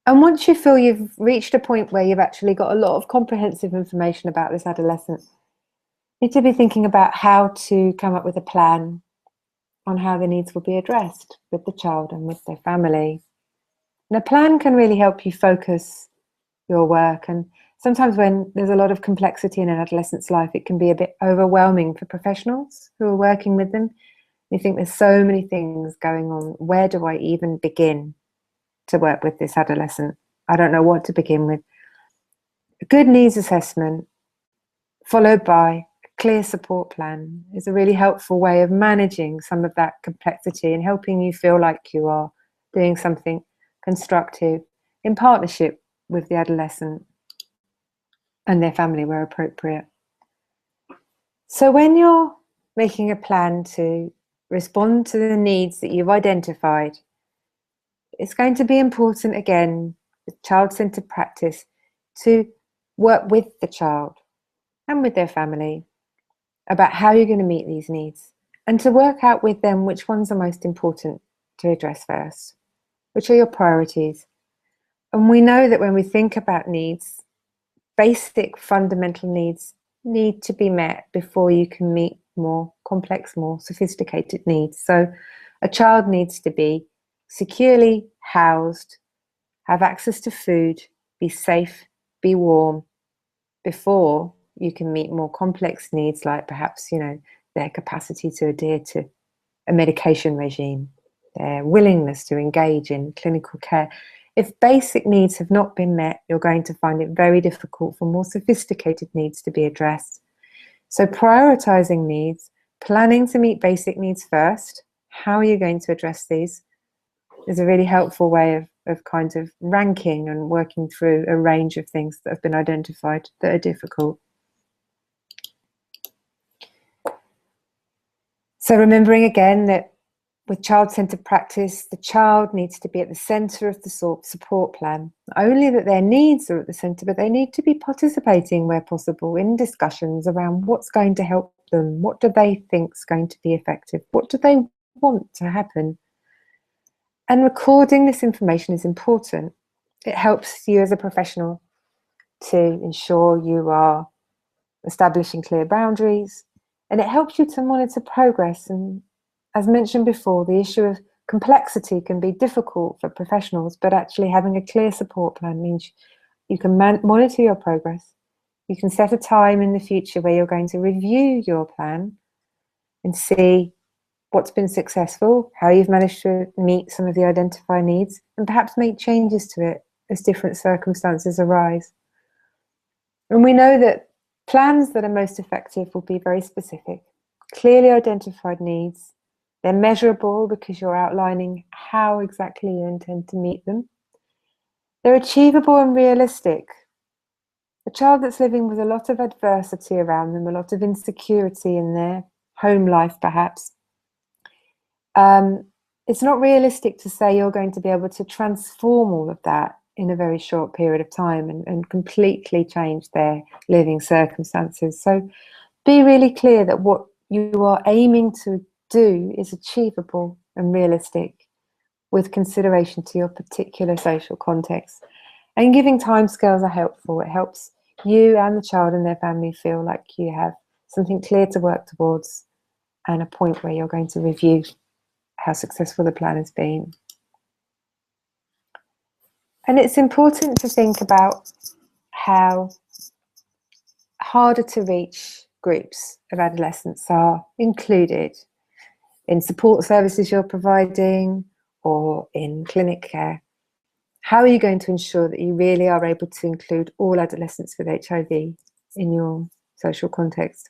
And once you feel you've reached a point where you've actually got a lot of comprehensive information about this adolescent, you need to be thinking about how to come up with a plan on how the needs will be addressed with the child and with their family. And a plan can really help you focus your work. And sometimes when there's a lot of complexity in an adolescent's life, it can be a bit overwhelming for professionals who are working with them. You think there's so many things going on. Where do I even begin to work with this adolescent? I don't know what to begin with. A good needs assessment followed by a clear support plan is a really helpful way of managing some of that complexity and helping you feel like you are doing something constructive in partnership with the adolescent and their family where appropriate. So when you're making a plan to respond to the needs that you've identified, it's going to be important, again, with child-centered practice, to work with the child and with their family about how you're going to meet these needs, and to work out with them which ones are most important to address first, which are your priorities. And we know that when we think about needs, basic fundamental needs need to be met before you can meet more complex, more sophisticated needs. So a child needs to be securely housed, have access to food, be safe, be warm, before you can meet more complex needs like perhaps, their capacity to adhere to a medication regime, their willingness to engage in clinical care. If basic needs have not been met, you're going to find it very difficult for more sophisticated needs to be addressed. So prioritizing needs, planning to meet basic needs first, how are you going to address these, is a really helpful way of kind of ranking and working through a range of things that have been identified that are difficult. So remembering again that with child-centered practice, the child needs to be at the center of the support plan. Not only that their needs are at the center, but they need to be participating where possible in discussions around what's going to help them, what do they think is going to be effective, what do they want to happen. And recording this information is important. It helps you as a professional to ensure you are establishing clear boundaries, and it helps you to monitor progress. And as mentioned before, the issue of complexity can be difficult for professionals, but actually having a clear support plan means you can monitor your progress. You can set a time in the future where you're going to review your plan and see what's been successful, how you've managed to meet some of the identified needs, and perhaps make changes to it as different circumstances arise. And we know that plans that are most effective will be very specific, clearly identified needs. They're measurable because you're outlining how exactly you intend to meet them. They're achievable and realistic. A child that's living with a lot of adversity around them, a lot of insecurity in their home life perhaps, it's not realistic to say you're going to be able to transform all of that in a very short period of time and completely change their living circumstances. So be really clear that what you are aiming to do is achievable and realistic with consideration to your particular social context. And giving timescales are helpful. It helps you and the child and their family feel like you have something clear to work towards and a point where you're going to review how successful the plan has been. And it's important to think about how harder to reach groups of adolescents are included in support services you're providing or in clinic care. How are you going to ensure that you really are able to include all adolescents with HIV in your social context?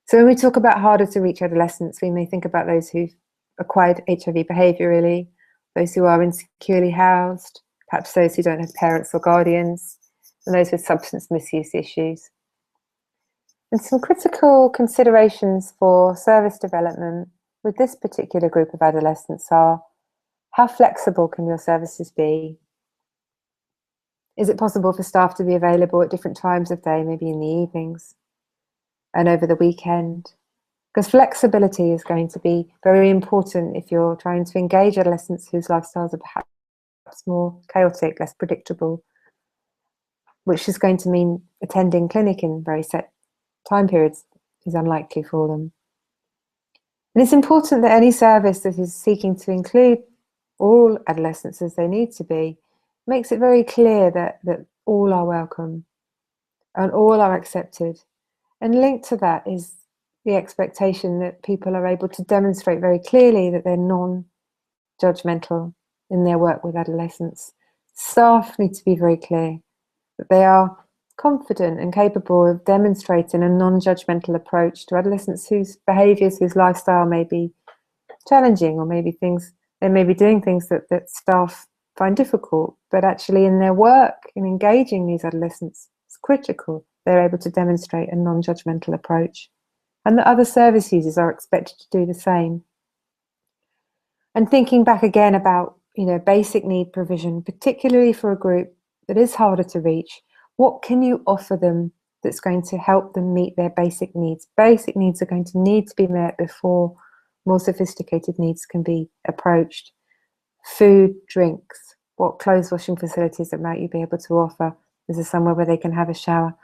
So when we talk about harder to reach adolescents, we may think about those who've acquired HIV behaviourally, those who are insecurely housed, perhaps those who don't have parents or guardians, and those with substance misuse issues. And some critical considerations for service development with this particular group of adolescents are: how flexible can your services be? Is it possible for staff to be available at different times of day, maybe in the evenings and over the weekend? Because flexibility is going to be very important if you're trying to engage adolescents whose lifestyles are perhaps more chaotic, less predictable, which is going to mean attending clinic in very set time periods is unlikely for them. And it's important that any service that is seeking to include all adolescents as they need to be makes it very clear that all are welcome and all are accepted. And linked to that is the expectation that people are able to demonstrate very clearly that they're non-judgmental in their work with adolescents. Staff need to be very clear that they are confident and capable of demonstrating a non-judgmental approach to adolescents whose behaviours, whose lifestyle may be challenging, or maybe they may be doing things that staff find difficult, but actually in their work, in engaging these adolescents, it's critical they're able to demonstrate a non-judgmental approach, and that other service users are expected to do the same. And thinking back again about, basic need provision, particularly for a group that is harder to reach, what can you offer them that's going to help them meet their basic needs? Basic needs are going to need to be met before more sophisticated needs can be approached. Food, drinks, what clothes washing facilities that might you be able to offer? Is there somewhere where they can have a shower?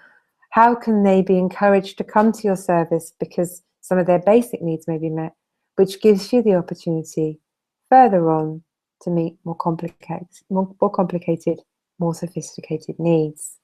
How can they be encouraged to come to your service because some of their basic needs may be met, which gives you the opportunity further on to meet more complicated, more sophisticated needs?